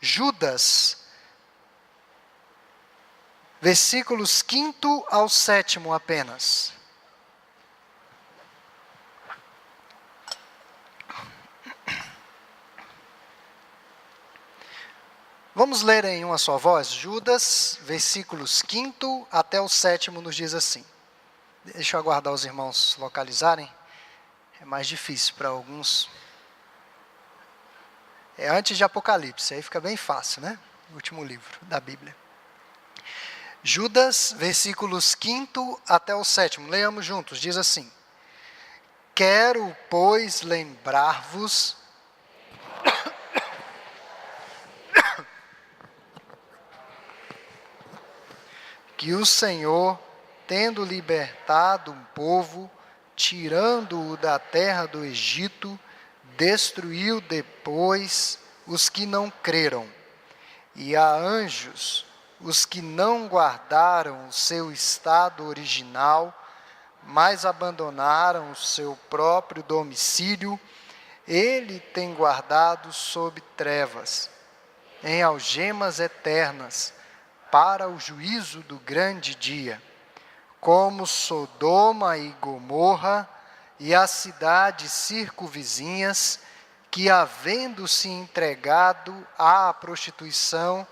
Judas, versículos 5 ao 7 apenas. Vamos ler em uma só voz? Judas, versículos 5 até o 7 nos diz assim. Deixa eu aguardar os irmãos localizarem. É mais difícil para alguns. É antes de Apocalipse, aí fica bem fácil, né? O último livro da Bíblia. Judas, versículos 5 até o 7. Leiamos juntos, diz assim. Quero, pois, lembrar-vos que o Senhor, tendo libertado um povo, tirando-o da terra do Egito, destruiu depois os que não creram, e a anjos os que não guardaram o seu estado original, mas abandonaram o seu próprio domicílio, ele tem guardado sob trevas, em algemas eternas, para o juízo do grande dia, como Sodoma e Gomorra e as cidades circunvizinhas, que havendo-se entregado à prostituição,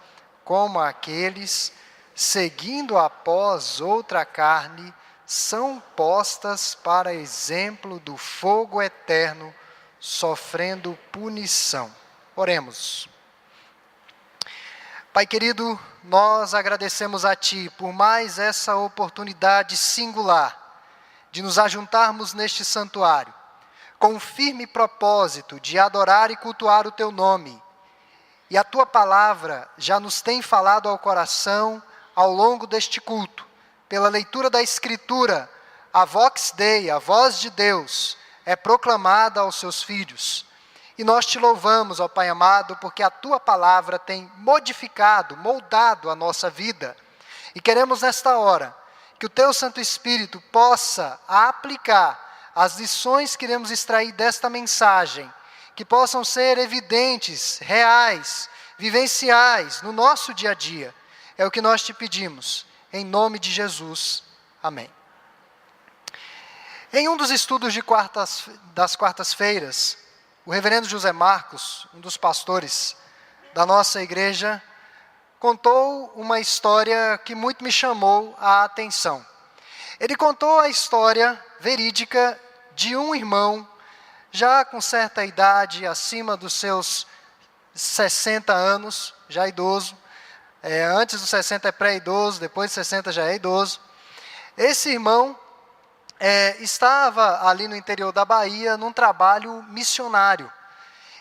como aqueles, seguindo após outra carne, são postas para exemplo do fogo eterno, sofrendo punição. Oremos. Pai querido, nós agradecemos a Ti por mais essa oportunidade singular de nos ajuntarmos neste santuário, com o firme propósito de adorar e cultuar o Teu nome. E a Tua palavra já nos tem falado ao coração ao longo deste culto, pela leitura da Escritura, a Vox Dei, a voz de Deus, é proclamada aos Seus filhos. E nós Te louvamos, ó Pai amado, porque a Tua palavra tem modificado, moldado a nossa vida. E queremos nesta hora que o Teu Santo Espírito possa aplicar as lições que iremos extrair desta mensagem, que possam ser evidentes, reais, vivenciais no nosso dia a dia. É o que nós Te pedimos, em nome de Jesus. Amém. Em um dos estudos das quartas-feiras, o reverendo José Marcos, um dos pastores da nossa igreja, contou uma história que muito me chamou a atenção. Ele contou a história verídica de um irmão, já com certa idade, acima dos seus 60 anos, já idoso. Antes dos 60 é pré-idoso, depois de 60 já é idoso. Esse irmão estava ali no interior da Bahia num trabalho missionário.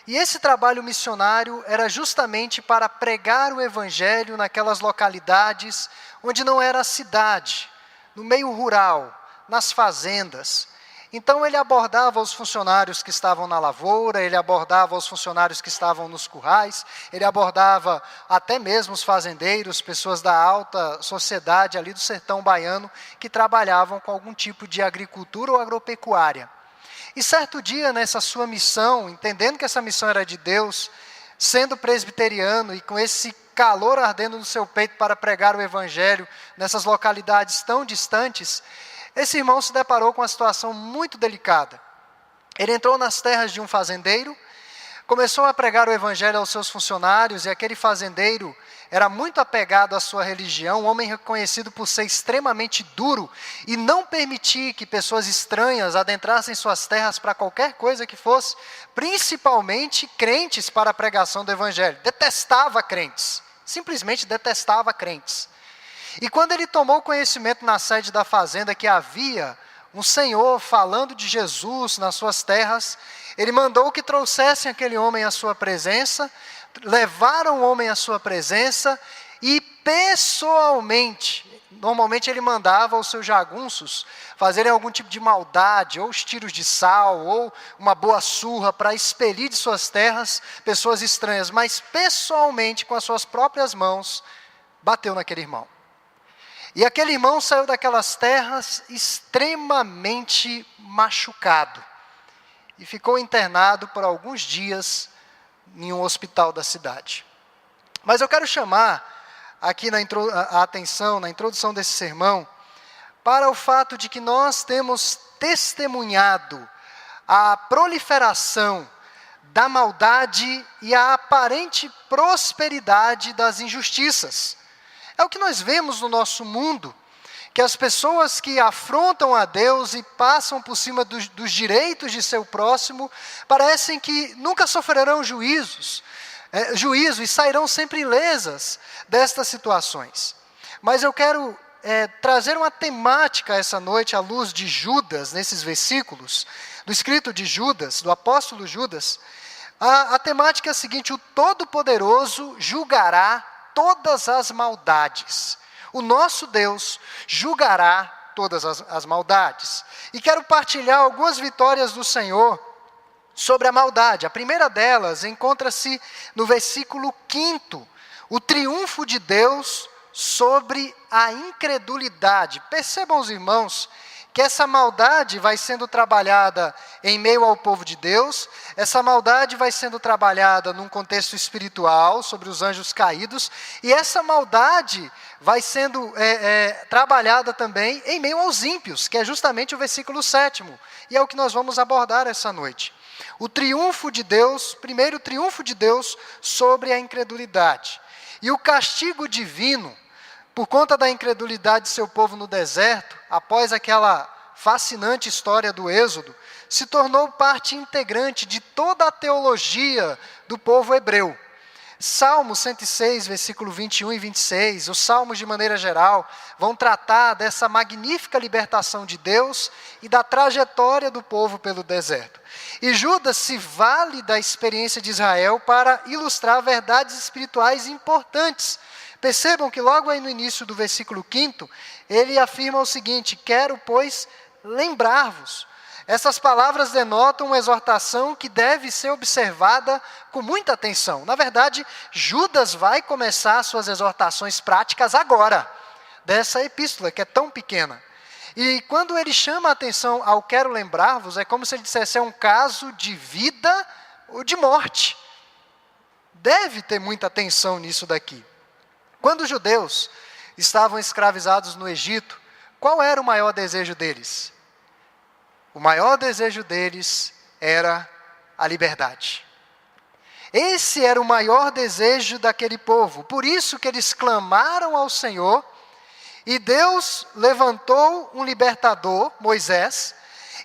E esse trabalho missionário era justamente para pregar o evangelho naquelas localidades onde não era a cidade, no meio rural, nas fazendas. Então ele abordava os funcionários que estavam na lavoura, ele abordava os funcionários que estavam nos currais, ele abordava até mesmo os fazendeiros, pessoas da alta sociedade ali do sertão baiano, que trabalhavam com algum tipo de agricultura ou agropecuária. E certo dia, nessa sua missão, entendendo que essa missão era de Deus, sendo presbiteriano e com esse calor ardendo no seu peito para pregar o evangelho nessas localidades tão distantes, esse irmão se deparou com uma situação muito delicada. Ele entrou nas terras de um fazendeiro, começou a pregar o evangelho aos seus funcionários, e aquele fazendeiro era muito apegado à sua religião, um homem reconhecido por ser extremamente duro e não permitir que pessoas estranhas adentrassem suas terras para qualquer coisa que fosse, principalmente crentes para a pregação do evangelho. Detestava crentes, simplesmente detestava crentes. E quando ele tomou conhecimento na sede da fazenda que havia um senhor falando de Jesus nas suas terras, ele mandou que trouxessem aquele homem à sua presença, levaram o homem à sua presença e pessoalmente, normalmente ele mandava os seus jagunços fazerem algum tipo de maldade, ou os tiros de sal, ou uma boa surra para expelir de suas terras pessoas estranhas, mas pessoalmente, com as suas próprias mãos, bateu naquele irmão. E aquele irmão saiu daquelas terras extremamente machucado e ficou internado por alguns dias em um hospital da cidade. Mas eu quero chamar aqui a atenção, na introdução desse sermão, para o fato de que nós temos testemunhado a proliferação da maldade e a aparente prosperidade das injustiças. É o que nós vemos no nosso mundo, que as pessoas que afrontam a Deus e passam por cima dos direitos de seu próximo, parecem que nunca sofrerão juízo e sairão sempre ilesas destas situações. Mas eu quero trazer uma temática essa noite à luz de Judas, nesses versículos, do escrito de Judas, do apóstolo Judas. A temática é a seguinte: o Todo-Poderoso julgará todas as maldades. O nosso Deus julgará todas as maldades. E quero partilhar algumas vitórias do Senhor sobre a maldade. A primeira delas encontra-se no versículo 5º, o triunfo de Deus sobre a incredulidade. Percebam, os irmãos, que essa maldade vai sendo trabalhada em meio ao povo de Deus, essa maldade vai sendo trabalhada num contexto espiritual, sobre os anjos caídos, e essa maldade vai sendo trabalhada também em meio aos ímpios, que é justamente o versículo 7º, e é o que nós vamos abordar essa noite. O triunfo de Deus, primeiro triunfo de Deus sobre a incredulidade, e o castigo divino, por conta da incredulidade de seu povo no deserto, após aquela fascinante história do Êxodo, se tornou parte integrante de toda a teologia do povo hebreu. Salmo 106, versículo 21 e 26, os salmos de maneira geral, vão tratar dessa magnífica libertação de Deus e da trajetória do povo pelo deserto. E Judas se vale da experiência de Israel para ilustrar verdades espirituais importantes. Percebam que logo aí no início do versículo 5º, ele afirma o seguinte: quero, pois, lembrar-vos. Essas palavras denotam uma exortação que deve ser observada com muita atenção. Na verdade, Judas vai começar suas exortações práticas agora, dessa epístola que é tão pequena. E quando ele chama a atenção ao quero lembrar-vos, é como se ele dissesse: é um caso de vida ou de morte. Deve ter muita atenção nisso daqui. Quando os judeus estavam escravizados no Egito, qual era o maior desejo deles? O maior desejo deles era a liberdade. Esse era o maior desejo daquele povo. Por isso que eles clamaram ao Senhor, e Deus levantou um libertador, Moisés,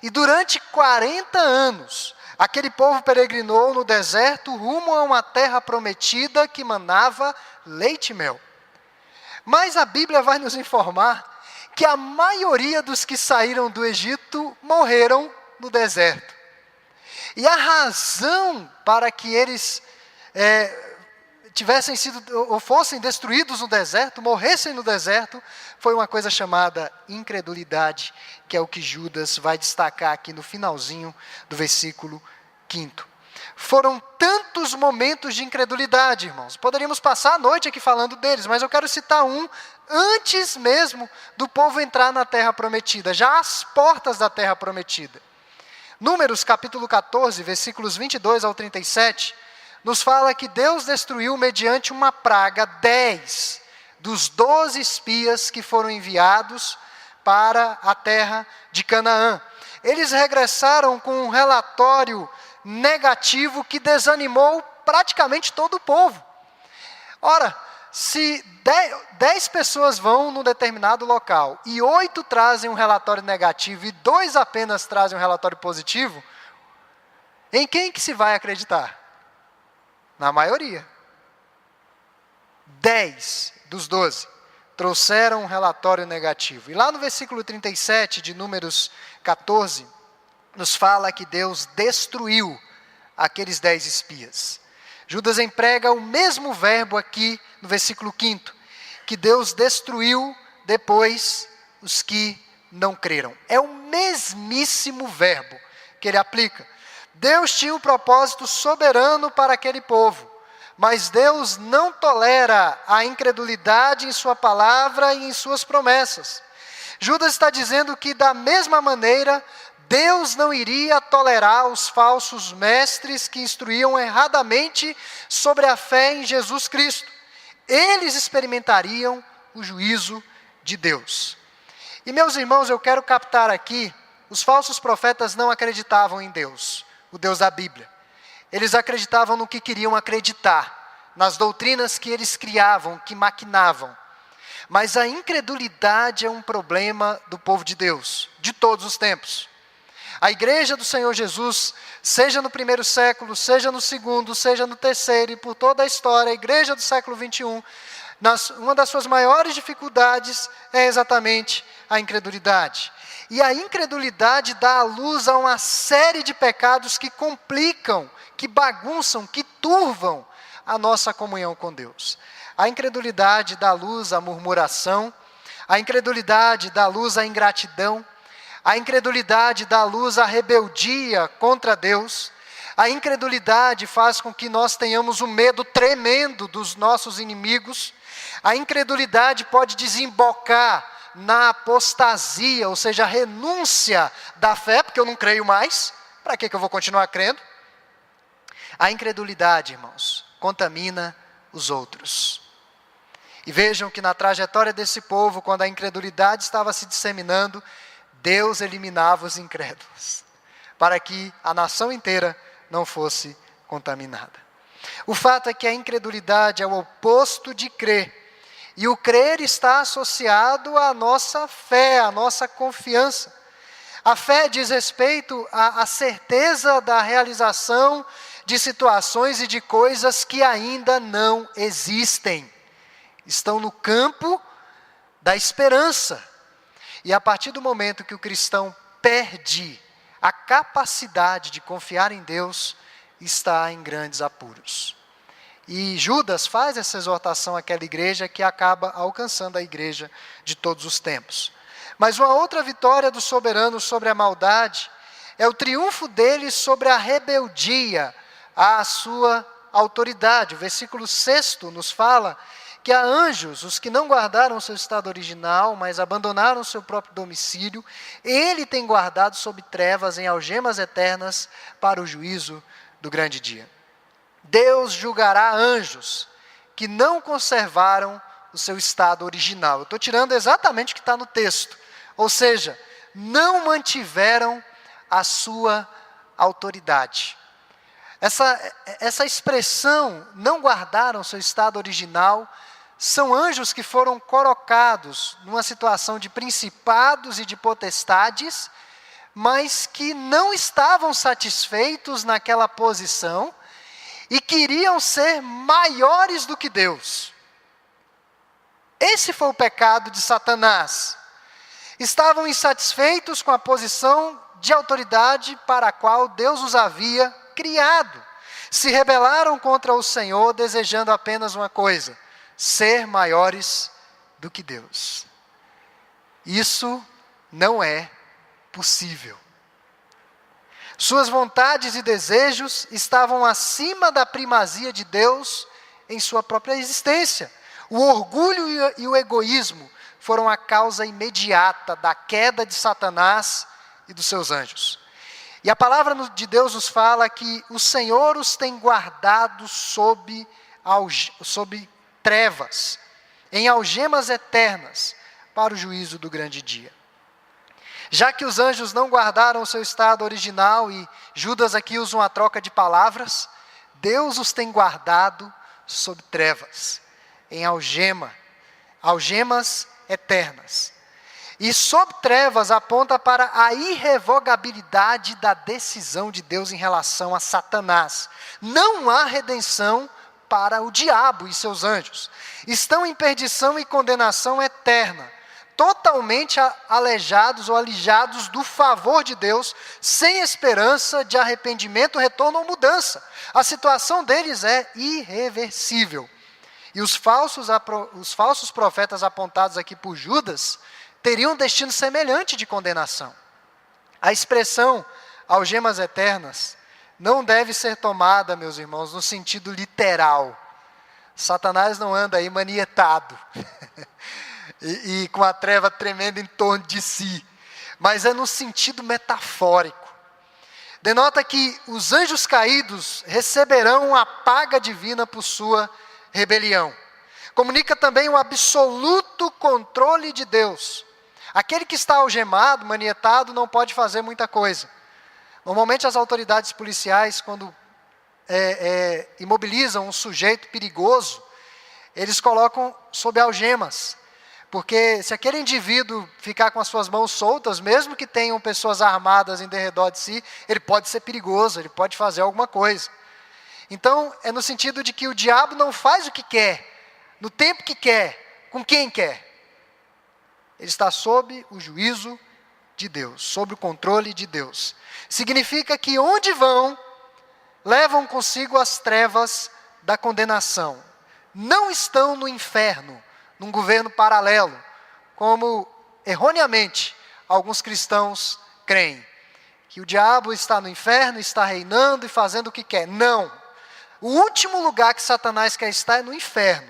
e durante 40 anos, aquele povo peregrinou no deserto rumo a uma terra prometida que manava leite e mel. Mas a Bíblia vai nos informar que a maioria dos que saíram do Egito morreram no deserto. E a razão para que eles tivessem sido ou fossem destruídos no deserto, morressem no deserto, foi uma coisa chamada incredulidade, que é o que Judas vai destacar aqui no finalzinho do versículo 5º. Foram tantos momentos de incredulidade, irmãos. Poderíamos passar a noite aqui falando deles, mas eu quero citar um antes mesmo do povo entrar na terra prometida, já às portas da terra prometida. Números capítulo 14, versículos 22 ao 37, nos fala que Deus destruiu mediante uma praga 10 dos 12 espias que foram enviados para a terra de Canaã. Eles regressaram com um relatório negativo que desanimou praticamente todo o povo. Ora, se 10 pessoas vão num determinado local e 8 trazem um relatório negativo e 2 apenas trazem um relatório positivo, em quem que se vai acreditar? Na maioria. 10 dos 12 trouxeram um relatório negativo. E lá no versículo 37 de Números 14, nos fala que Deus destruiu aqueles 10 espias. Judas emprega o mesmo verbo aqui no versículo 5º, que Deus destruiu depois os que não creram. É o mesmíssimo verbo que ele aplica. Deus tinha um propósito soberano para aquele povo, mas Deus não tolera a incredulidade em sua palavra e em suas promessas. Judas está dizendo que da mesma maneira, Deus não iria tolerar os falsos mestres que instruíam erradamente sobre a fé em Jesus Cristo. eles experimentariam o juízo de Deus. E meus irmãos, eu quero captar aqui, os falsos profetas não acreditavam em Deus, o Deus da Bíblia. Eles acreditavam no que queriam acreditar, nas doutrinas que eles criavam, que maquinavam. Mas a incredulidade é um problema do povo de Deus, de todos os tempos. A igreja do Senhor Jesus, seja no primeiro século, seja no segundo, seja no terceiro, e por toda a história, a igreja do século 21, uma das suas maiores dificuldades é exatamente a incredulidade. E a incredulidade dá à luz a uma série de pecados que complicam, que bagunçam, que turvam a nossa comunhão com Deus. A incredulidade dá luz à murmuração, a incredulidade dá luz à ingratidão, a incredulidade dá luz à rebeldia contra Deus, a incredulidade faz com que nós tenhamos um medo tremendo dos nossos inimigos, a incredulidade pode desembocar na apostasia, ou seja, a renúncia da fé, porque eu não creio mais, para que eu vou continuar crendo? A incredulidade, irmãos, contamina os outros. E vejam que na trajetória desse povo, quando a incredulidade estava se disseminando, Deus eliminava os incrédulos, para que a nação inteira não fosse contaminada. O fato é que a incredulidade é o oposto de crer, e o crer está associado à nossa fé, à nossa confiança. A fé diz respeito à certeza da realização de situações e de coisas que ainda não existem. Estão no campo da esperança. E a partir do momento que o cristão perde a capacidade de confiar em Deus, está em grandes apuros. E Judas faz essa exortação àquela igreja que acaba alcançando a igreja de todos os tempos. Mas uma outra vitória do soberano sobre a maldade é o triunfo dele sobre a rebeldia à sua autoridade. O versículo 6 nos fala que há anjos, os que não guardaram seu estado original, mas abandonaram seu próprio domicílio, ele tem guardado sob trevas em algemas eternas para o juízo do grande dia. Deus julgará anjos que não conservaram o seu estado original. Eu estou tirando exatamente o que está no texto. Ou seja, não mantiveram a sua autoridade. Essa expressão, não guardaram seu estado original, são anjos que foram colocados numa situação de principados e de potestades, mas que não estavam satisfeitos naquela posição e queriam ser maiores do que Deus. Esse foi o pecado de Satanás. Estavam insatisfeitos com a posição de autoridade para a qual Deus os havia criado. Se rebelaram contra o Senhor, desejando apenas uma coisa: ser maiores do que Deus. Isso não é possível. Suas vontades e desejos estavam acima da primazia de Deus em sua própria existência. O orgulho e o egoísmo foram a causa imediata da queda de Satanás e dos seus anjos. E a palavra de Deus nos fala que o Senhor os tem guardados sob trevas, em algemas eternas, para o juízo do grande dia. Já que os anjos não guardaram o seu estado original, e Judas aqui usa uma troca de palavras, Deus os tem guardado sob trevas, em algemas eternas. E sob trevas aponta para a irrevogabilidade da decisão de Deus em relação a Satanás. Não há redenção para o diabo e seus anjos. Estão em perdição e condenação eterna, totalmente aleijados ou alijados do favor de Deus, sem esperança de arrependimento, retorno ou mudança. A situação deles é irreversível. E os falsos profetas apontados aqui por Judas teriam um destino semelhante de condenação. A expressão algemas eternas não deve ser tomada, meus irmãos, no sentido literal. Satanás não anda aí manietado e com a treva tremenda em torno de si, mas é no sentido metafórico. Denota que os anjos caídos receberão a paga divina por sua rebelião. Comunica também o absoluto controle de Deus. Aquele que está algemado, manietado, não pode fazer muita coisa. Normalmente as autoridades policiais, quando imobilizam um sujeito perigoso, eles colocam sob algemas. Porque se aquele indivíduo ficar com as suas mãos soltas, mesmo que tenham pessoas armadas em derredor de si, ele pode ser perigoso, ele pode fazer alguma coisa. Então, é no sentido de que o diabo não faz o que quer, no tempo que quer, com quem quer. Ele está sob o juízo de Deus, sob o controle de Deus. Significa que onde vão, levam consigo as trevas da condenação. Não estão no inferno, num governo paralelo, como erroneamente alguns cristãos creem. Que o diabo está no inferno, está reinando e fazendo o que quer. Não. O último lugar que Satanás quer estar é no inferno,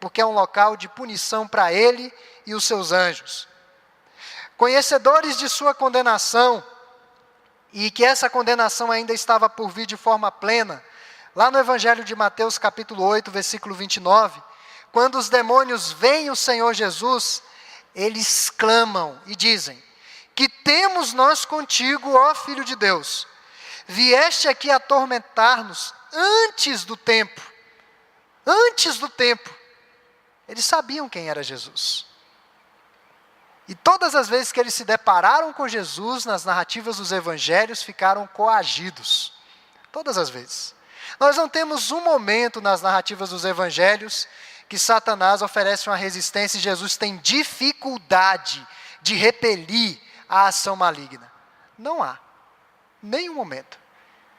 porque é um local de punição para ele e os seus anjos. Conhecedores de sua condenação, e que essa condenação ainda estava por vir de forma plena, lá no Evangelho de Mateus capítulo 8, versículo 29, quando os demônios veem o Senhor Jesus, eles clamam e dizem: que temos nós contigo, ó Filho de Deus? Vieste aqui atormentar-nos antes do tempo. Antes do tempo. Eles sabiam quem era Jesus. E todas as vezes que eles se depararam com Jesus, nas narrativas dos evangelhos, ficaram coagidos. Todas as vezes. Nós não temos um momento nas narrativas dos evangelhos que Satanás oferece uma resistência e Jesus tem dificuldade de repelir a ação maligna. Não há. Nenhum momento.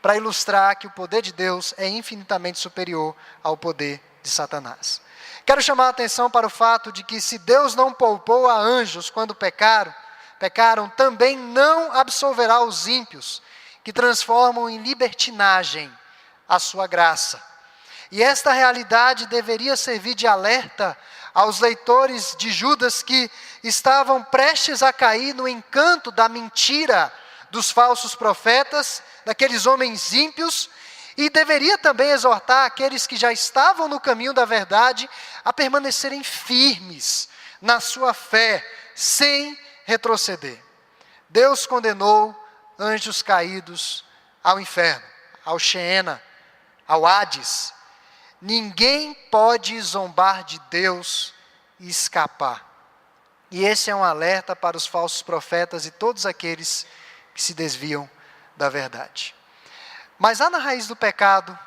Para ilustrar que o poder de Deus é infinitamente superior ao poder de Satanás. Quero chamar a atenção para o fato de que se Deus não poupou a anjos quando pecaram, também não absolverá os ímpios, que transformam em libertinagem a sua graça. E esta realidade deveria servir de alerta aos leitores de Judas que estavam prestes a cair no encanto da mentira dos falsos profetas, daqueles homens ímpios, e deveria também exortar aqueles que já estavam no caminho da verdade a permanecerem firmes na sua fé, sem retroceder. Deus condenou anjos caídos ao inferno, ao Sheena, ao Hades. Ninguém pode zombar de Deus e escapar. E esse é um alerta para os falsos profetas e todos aqueles que se desviam da verdade. Mas há na raiz do pecado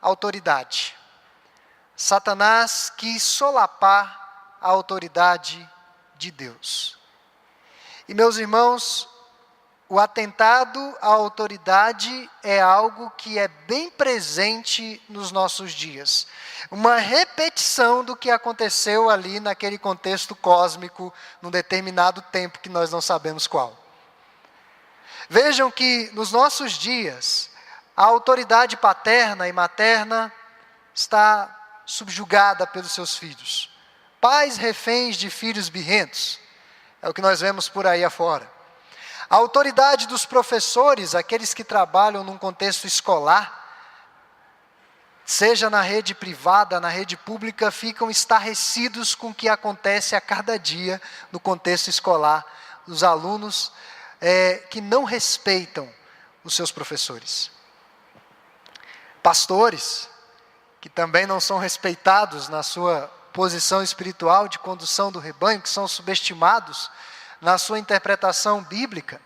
autoridade. Satanás quis solapar a autoridade de Deus. E meus irmãos, o atentado à autoridade é algo que é bem presente nos nossos dias. Uma repetição do que aconteceu ali naquele contexto cósmico, num determinado tempo que nós não sabemos qual. Vejam que nos nossos dias, a autoridade paterna e materna está subjugada pelos seus filhos. Pais reféns de filhos birrentos. É o que nós vemos por aí afora. A autoridade dos professores, aqueles que trabalham num contexto escolar, seja na rede privada, na rede pública, ficam estarrecidos com o que acontece a cada dia no contexto escolar. Os alunos que não respeitam os seus professores. Pastores, que também não são respeitados na sua posição espiritual de condução do rebanho, que são subestimados na sua interpretação bíblica.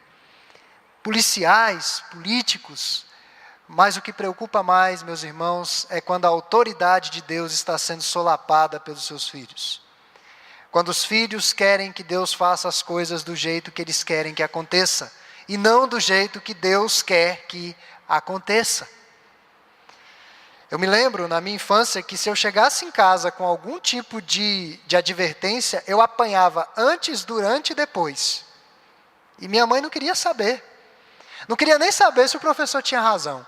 Policiais, políticos, mas o que preocupa mais, meus irmãos, é quando a autoridade de Deus está sendo solapada pelos seus filhos. Quando os filhos querem que Deus faça as coisas do jeito que eles querem que aconteça, e não do jeito que Deus quer que aconteça. Eu me lembro, na minha infância, que se eu chegasse em casa com algum tipo de advertência, eu apanhava antes, durante e depois. E minha mãe não queria saber. Não queria nem saber se o professor tinha razão.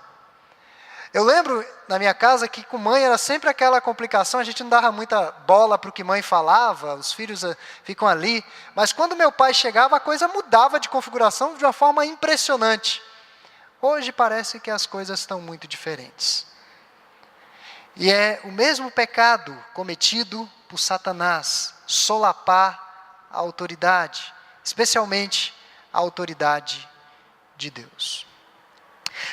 Eu lembro, na minha casa, que com mãe era sempre aquela complicação, a gente não dava muita bola para o que mãe falava, os filhos ficam ali. Mas quando meu pai chegava, a coisa mudava de configuração de uma forma impressionante. Hoje parece que as coisas estão muito diferentes. E é o mesmo pecado cometido por Satanás, solapar a autoridade, especialmente a autoridade de Deus.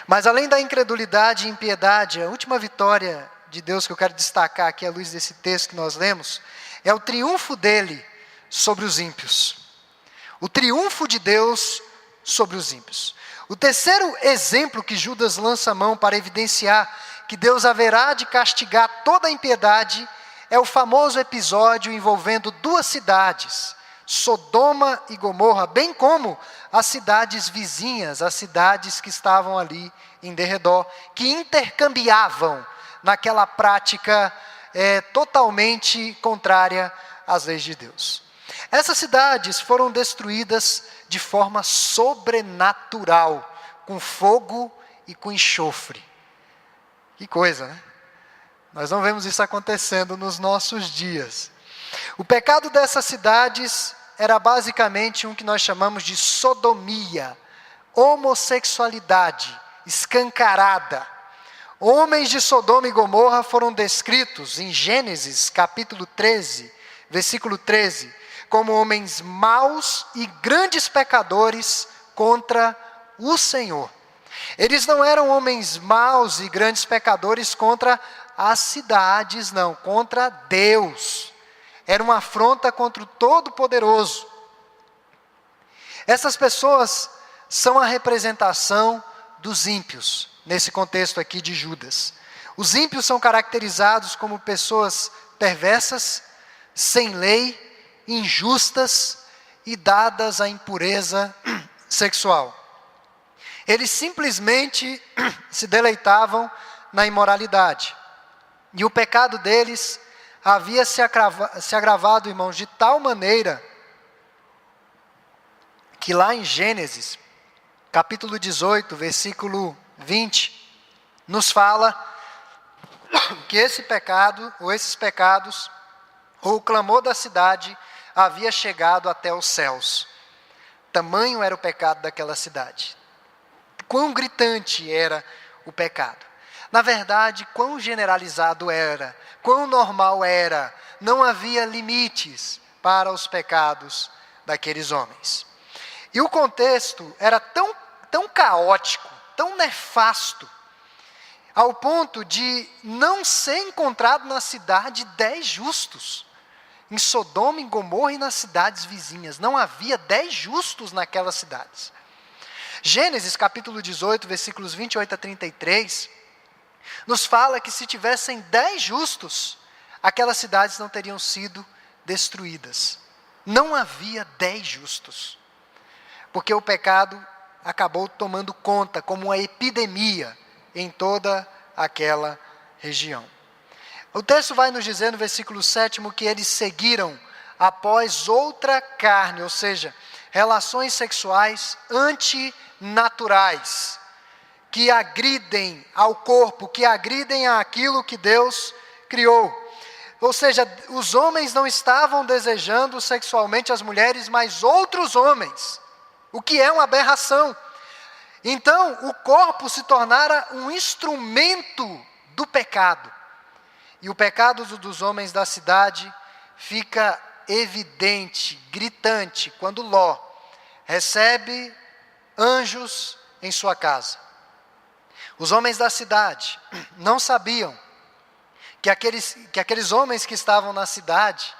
Mas além da incredulidade e impiedade, a última vitória de Deus que eu quero destacar aqui à luz desse texto que nós lemos, é o triunfo dele sobre os ímpios. O triunfo de Deus sobre os ímpios. O terceiro exemplo que Judas lança a mão para evidenciar que Deus haverá de castigar toda a impiedade é o famoso episódio envolvendo duas cidades, Sodoma e Gomorra, bem como as cidades vizinhas, as cidades que estavam ali em derredor, que intercambiavam naquela prática totalmente contrária às leis de Deus. Essas cidades foram destruídas de forma sobrenatural, com fogo e com enxofre. Que coisa, né? Nós não vemos isso acontecendo nos nossos dias. O pecado dessas cidades era basicamente um que nós chamamos de sodomia, homossexualidade escancarada. Homens de Sodoma e Gomorra foram descritos em Gênesis capítulo 13, versículo 13, como homens maus e grandes pecadores contra o Senhor. Eles não eram homens maus e grandes pecadores contra as cidades, não, contra Deus. Era uma afronta contra o Todo-Poderoso. Essas pessoas são a representação dos ímpios, nesse contexto aqui de Judas. Os ímpios são caracterizados como pessoas perversas, sem lei, injustas e dadas à impureza sexual. Eles simplesmente se deleitavam na imoralidade. E o pecado deles havia se agravado, irmãos, de tal maneira que lá em Gênesis, capítulo 18, versículo 20, nos fala que esse pecado, ou esses pecados, ou o clamor da cidade havia chegado até os céus. Tamanho era o pecado daquela cidade. Quão gritante era o pecado. Na verdade, quão generalizado era, quão normal era, não havia limites para os pecados daqueles homens. E o contexto era tão caótico, tão nefasto, ao ponto de não ser encontrado na cidade 10 justos. Em Sodoma, em Gomorra e nas cidades vizinhas, não havia 10 justos naquelas cidades. Gênesis capítulo 18, versículos 28 a 33, nos fala que se tivessem 10 justos, aquelas cidades não teriam sido destruídas. Não havia 10 justos, porque o pecado acabou tomando conta como uma epidemia em toda aquela região. O texto vai nos dizer no versículo 7 que eles seguiram após outra carne, ou seja, relações sexuais antinaturais, que agridem ao corpo, que agridem àquilo que Deus criou. Ou seja, os homens não estavam desejando sexualmente as mulheres, mas outros homens, o que é uma aberração. Então, o corpo se tornara um instrumento do pecado. E o pecado dos homens da cidade fica evidente, gritante, quando Ló recebe anjos em sua casa. Os homens da cidade não sabiam que aqueles homens que estavam na cidade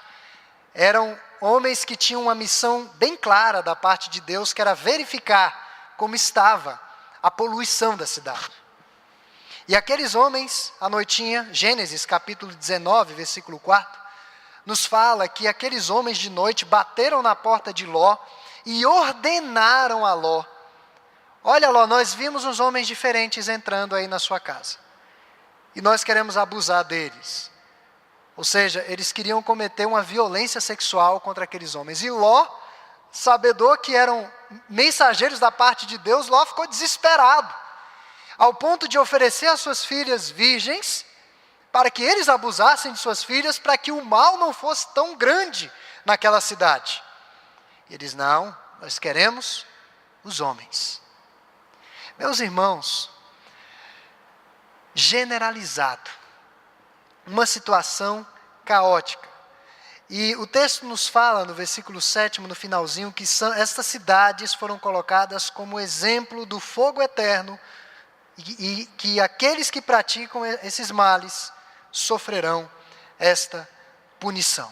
eram homens que tinham uma missão bem clara da parte de Deus, que era verificar como estava a poluição da cidade. E aqueles homens, à noitinha, Gênesis capítulo 19, versículo 4, nos fala que aqueles homens de noite bateram na porta de Ló e ordenaram a Ló: olha, Ló, nós vimos uns homens diferentes entrando aí na sua casa, e nós queremos abusar deles. Ou seja, eles queriam cometer uma violência sexual contra aqueles homens. E Ló, sabedor que eram mensageiros da parte de Deus, Ló ficou desesperado, ao ponto de oferecer as suas filhas virgens, para que eles abusassem de suas filhas, para que o mal não fosse tão grande naquela cidade. E eles: não, nós queremos os homens. Meus irmãos, generalizado, uma situação caótica. E o texto nos fala, no versículo 7, no finalzinho, que estas cidades foram colocadas como exemplo do fogo eterno e que aqueles que praticam esses males sofrerão esta punição.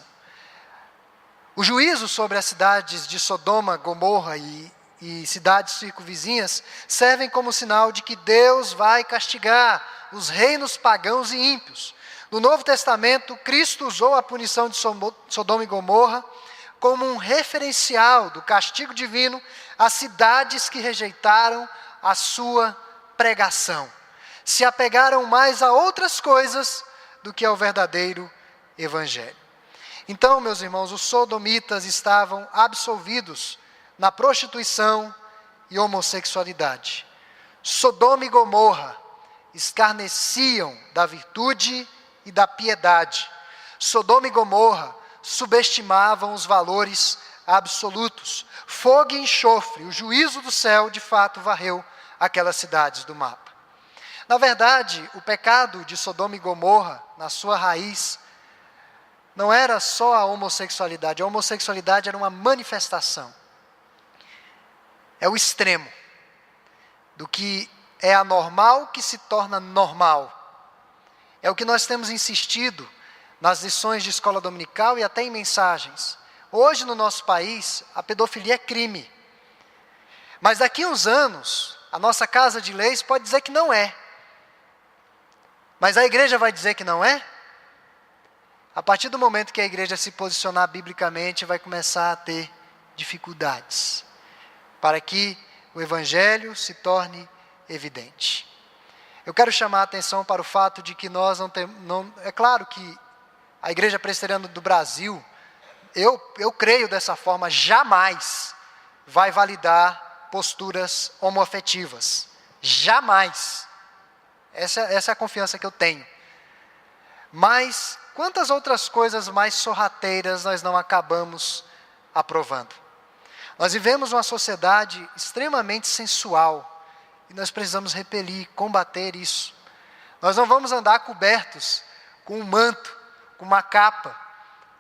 O juízo sobre as cidades de Sodoma, Gomorra e cidades circunvizinhas servem como sinal de que Deus vai castigar os reinos pagãos e ímpios. No Novo Testamento, Cristo usou a punição de Sodoma e Gomorra como um referencial do castigo divino às cidades que rejeitaram a sua pregação. Se apegaram mais a outras coisas do que ao verdadeiro evangelho. Então, meus irmãos, os sodomitas estavam absolvidos na prostituição e homossexualidade. Sodoma e Gomorra escarneciam da virtude e da piedade. Sodoma e Gomorra subestimavam os valores absolutos. Fogo e enxofre, o juízo do céu de fato varreu aquelas cidades do mapa. Na verdade, o pecado de Sodoma e Gomorra, na sua raiz, não era só a homossexualidade era uma manifestação. É o extremo do que é anormal que se torna normal. É o que nós temos insistido nas lições de escola dominical e até em mensagens. Hoje no nosso país, a pedofilia é crime. Mas daqui a uns anos, a nossa Casa de Leis pode dizer que não é. Mas a igreja vai dizer que não é? A partir do momento que a igreja se posicionar biblicamente, vai começar a ter dificuldades para que o evangelho se torne evidente. Eu quero chamar a atenção para o fato de que nós não temos... É claro que a Igreja Presbiteriana do Brasil, eu creio dessa forma, jamais vai validar posturas homoafetivas. Jamais. Essa é a confiança que eu tenho. Mas quantas outras coisas mais sorrateiras nós não acabamos aprovando? Nós vivemos uma sociedade extremamente sensual e nós precisamos repelir, combater isso. Nós não vamos andar cobertos com um manto, com uma capa,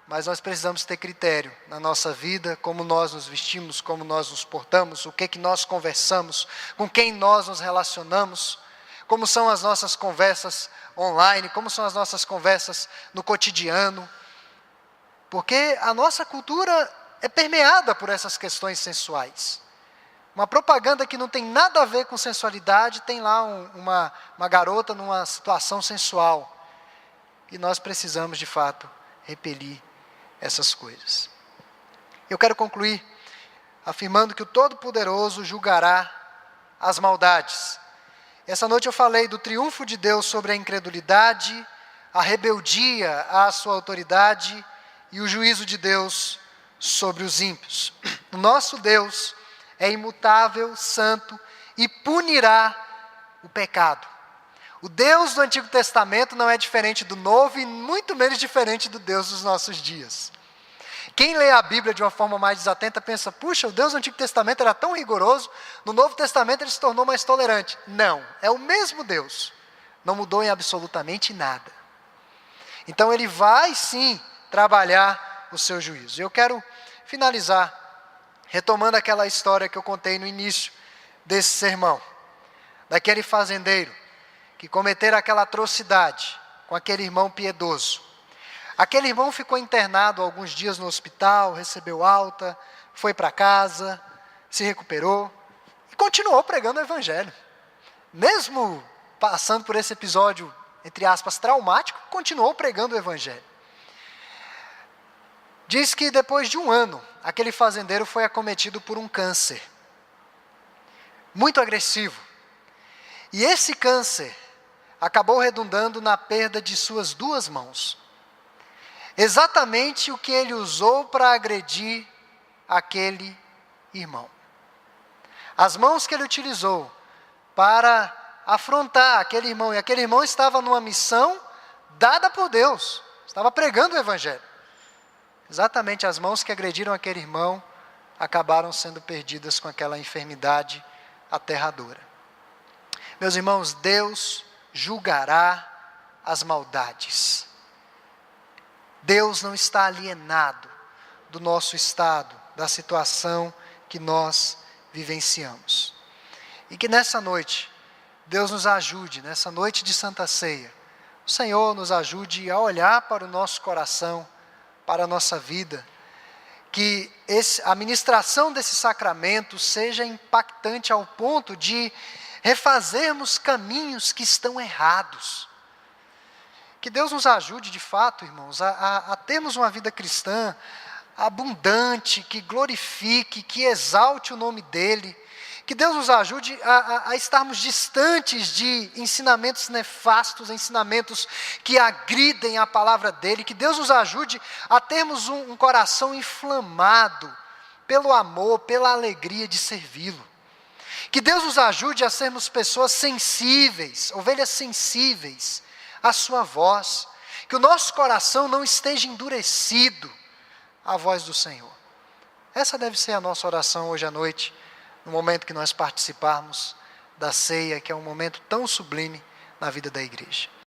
mas nós precisamos ter critério na nossa vida, como nós nos vestimos, como nós nos portamos, o que nós conversamos, com quem nós nos relacionamos, como são as nossas conversas online, como são as nossas conversas no cotidiano, porque a nossa cultura é permeada por essas questões sensuais. Uma propaganda que não tem nada a ver com sensualidade, tem lá uma garota numa situação sensual. E nós precisamos, de fato, repelir essas coisas. Eu quero concluir afirmando que o Todo-Poderoso julgará as maldades. Essa noite eu falei do triunfo de Deus sobre a incredulidade, a rebeldia à sua autoridade e o juízo de Deus sobre os ímpios. O nosso Deus é imutável, santo e punirá o pecado. O Deus do Antigo Testamento não é diferente do Novo e muito menos diferente do Deus dos nossos dias. Quem lê a Bíblia de uma forma mais desatenta pensa, puxa, o Deus do Antigo Testamento era tão rigoroso, no Novo Testamento ele se tornou mais tolerante. Não, é o mesmo Deus, não mudou em absolutamente nada. Então ele vai sim trabalhar o seu juízo. Eu quero finalizar retomando aquela história que eu contei no início desse sermão, daquele fazendeiro que cometera aquela atrocidade com aquele irmão piedoso. Aquele irmão ficou internado alguns dias no hospital, recebeu alta, foi para casa, se recuperou e continuou pregando o evangelho. Mesmo passando por esse episódio, entre aspas, traumático, continuou pregando o evangelho. Diz que depois de um ano, aquele fazendeiro foi acometido por um câncer muito agressivo. E esse câncer acabou redundando na perda de suas duas mãos. Exatamente o que ele usou para agredir aquele irmão. As mãos que ele utilizou para afrontar aquele irmão, e aquele irmão estava numa missão dada por Deus, estava pregando o evangelho. Exatamente as mãos que agrediram aquele irmão acabaram sendo perdidas com aquela enfermidade aterradora. Meus irmãos, Deus julgará as maldades. Deus não está alienado do nosso estado, da situação que nós vivenciamos. E que nessa noite, Deus nos ajude, nessa noite de Santa Ceia, o Senhor nos ajude a olhar para o nosso coração, para a nossa vida, que a ministração desse sacramento seja impactante ao ponto de refazermos caminhos que estão errados. Que Deus nos ajude de fato, irmãos, a termos uma vida cristã abundante, que glorifique, que exalte o nome dEle. Que Deus nos ajude a estarmos distantes de ensinamentos nefastos, ensinamentos que agridem a palavra dEle. Que Deus nos ajude a termos um coração inflamado pelo amor, pela alegria de servi-lo. Que Deus nos ajude a sermos pessoas sensíveis, ovelhas sensíveis à sua voz. Que o nosso coração não esteja endurecido à voz do Senhor. Essa deve ser a nossa oração hoje à noite, no momento que nós participarmos da ceia, que é um momento tão sublime na vida da igreja.